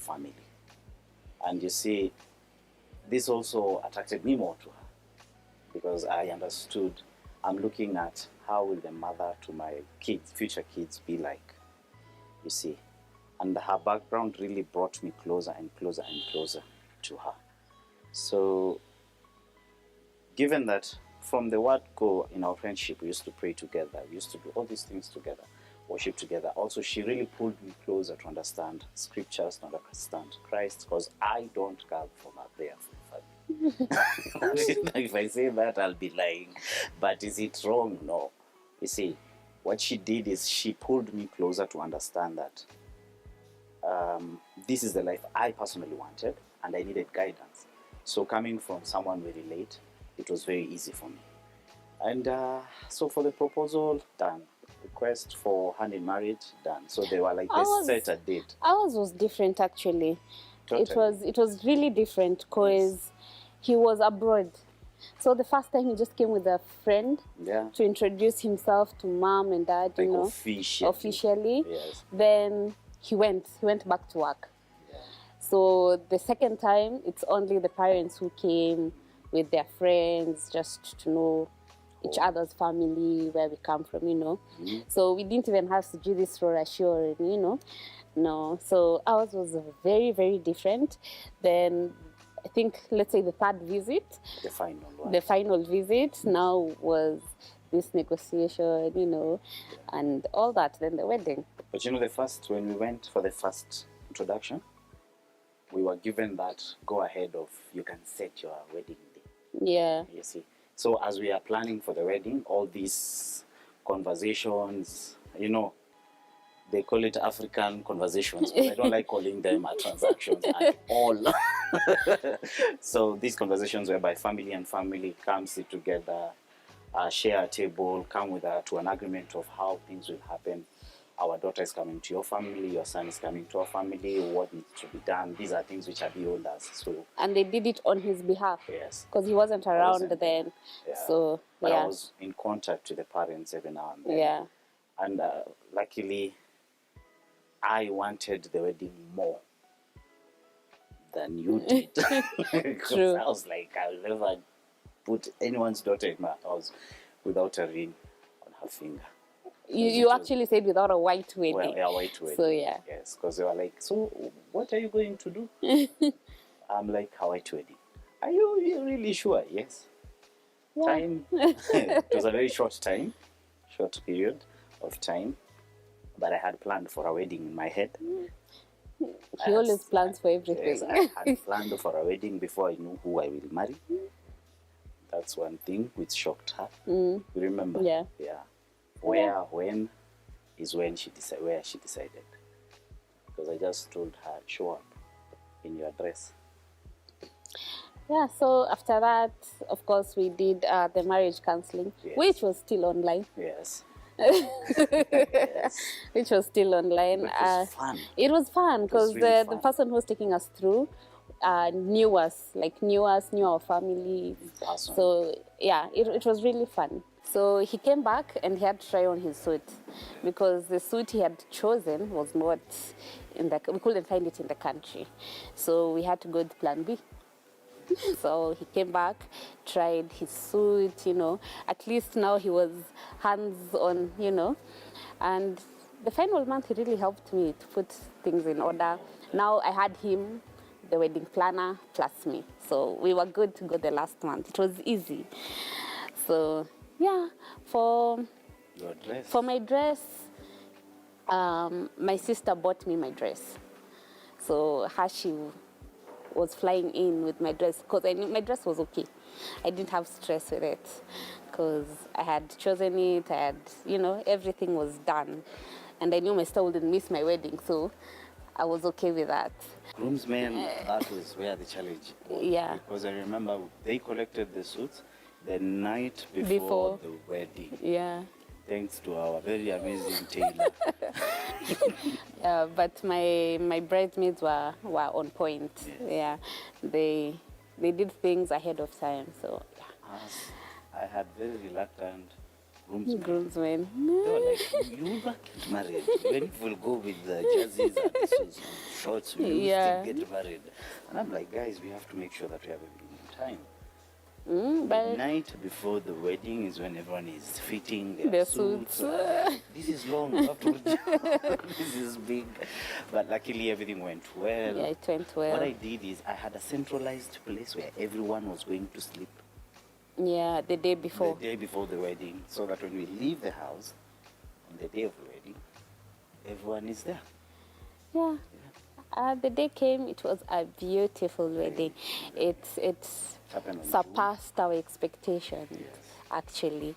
family. And you see, this also attracted me more to her because I understood I'm looking at how will the mother to my kids, future kids, be like, you see. And her background really brought me closer and closer and closer to her. So, given that from the word go in our friendship, we used to pray together, we used to do all these things together, worship together. Also, she really pulled me closer to understand scriptures, to understand Christ, because I don't come from up there from family. If I say that, I'll be lying. But is it wrong? No. You see, what she did is she pulled me closer to understand that this is the life I personally wanted, and I needed guidance. So coming from someone very late, it was very easy for me. And so for the proposal, done. Request for hand in marriage, done. So they were like, they set a date. Ours was different actually. Totally. It was really different because he was abroad. So the first time he just came with a friend to introduce himself to mom and dad, like you know, officially. Yes. Then he went back to work. Yeah. So the second time, it's only the parents who came with their friends just to know each other's family, where we come from, you know. So we didn't even have to do this for assuring, you know. No. So ours was very, very different. Then I think, let's say the third visit, the final one. The final visit now was this negotiation, you know, and all that, then the wedding. But you know, when we went for the first introduction, we were given that go ahead of, you can set your wedding day. Yeah. You see. So as we are planning for the wedding, all these conversations, you know, they call it African conversations, but I don't like calling them transactions at all. So these conversations whereby family and family come sit together, share a table, come to an agreement of how things will happen. Our daughter is coming to your family, your son is coming to our family, what needs to be done. These are things which are beyond us. So, and they did it on his behalf. Yes. Because he wasn't around then. Yeah. So, but I was in contact with the parents every now and then. Yeah. And luckily, I wanted the wedding more than you did. Because I was like, I'll never put anyone's daughter in my house without a ring on her finger. You actually said without a white wedding. Well, yeah, white wedding. So, yeah. Yes, because they were like, so what are you going to do? I'm like, a white wedding. Are you really sure? Yes. Yeah. Time. It was a very short period of time. But I had planned for a wedding in my head. He always plans for everything. Yes, I had planned for a wedding before I knew who I will marry. That's one thing which shocked her. You remember? Yeah. Yeah. When she decided. Because I just told her, show up in your dress. Yeah, so after that, of course, we did the marriage counseling, which was still online. Yes. Yes. Which was still online. It was fun. It was fun because really the person who was taking us through knew us, knew our family. So yeah, it was really fun. So he came back and he had to try on his suit because the suit he had chosen was not we couldn't find it in the country. So we had to go to plan B. So he came back, tried his suit, you know. At least now he was hands-on, you know. And the final month, he really helped me to put things in order. Now I had him, the wedding planner, plus me. So we were good to go the last month. It was easy. So, yeah, for my dress, my sister bought me my dress. So she was flying in with my dress because I knew my dress was okay. I didn't have stress with it because I had chosen it. I had, you know, everything was done. And I knew my sister wouldn't miss my wedding, so I was okay with that. Groomsmen, that was where the challenge was. Yeah. Because I remember they collected the suits the night before the wedding. Yeah. Thanks to our very amazing tailor. Yeah, but my bridesmaids were on point. Yes. Yeah, they did things ahead of time. So yeah. I had very reluctant groomsmen. Groomsmen. They were like, you will not get married. Even if we'll go with the jerseys and the suits and shorts, we will Yeah. still get married. And I'm like, guys, we have to make sure that we have everything in time. But The night before the wedding is when everyone is fitting their the suits. suits. This is long. We have to this is big. But luckily everything went well. Yeah, it went well. What I did is I had a centralized place where everyone was going to sleep Yeah, the day before. the day before the wedding, so that when we leave the house on the day of the wedding, everyone is there. Yeah. The day came, it was a beautiful wedding. It happened on surpassed our expectations, Yes. actually.